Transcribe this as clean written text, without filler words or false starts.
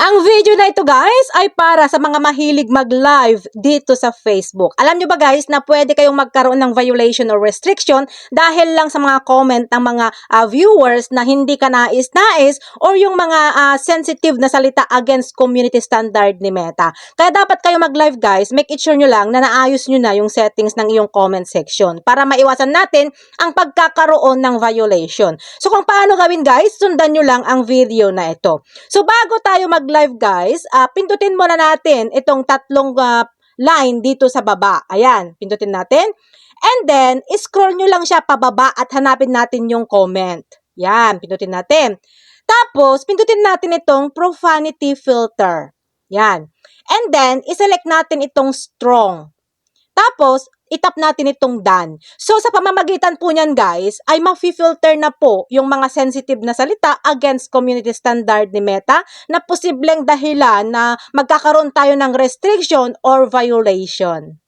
Ang video na ito guys ay para sa mga mahilig mag-live dito sa Facebook. Alam nyo ba guys na pwede kayong magkaroon ng violation or restriction dahil lang sa mga comment ng mga viewers na hindi ka nais-nais or yung mga sensitive na salita against community standard ni Meta. Kaya dapat kayo mag-live guys, make it sure nyo lang na naayos nyo na yung settings ng iyong comment section para maiwasan natin ang pagkakaroon ng violation. So kung paano gawin guys, sundan nyo lang ang video na ito. So bago tayo mag-live guys, pindutin muna natin itong tatlong line dito sa baba. Ayan, pindutin natin. And then, scroll nyo lang siya pababa at hanapin natin yung comment. Yan, pindutin natin. Tapos, pindutin natin itong profanity filter. Yan. And then, iselect natin itong strong. Tapos, itap natin itong done. So, sa pamamagitan po niyan guys, ay ma-filter na po yung mga sensitive na salita against community standard ni Meta na posibleng dahilan na magkakaroon tayo ng restriction or violation.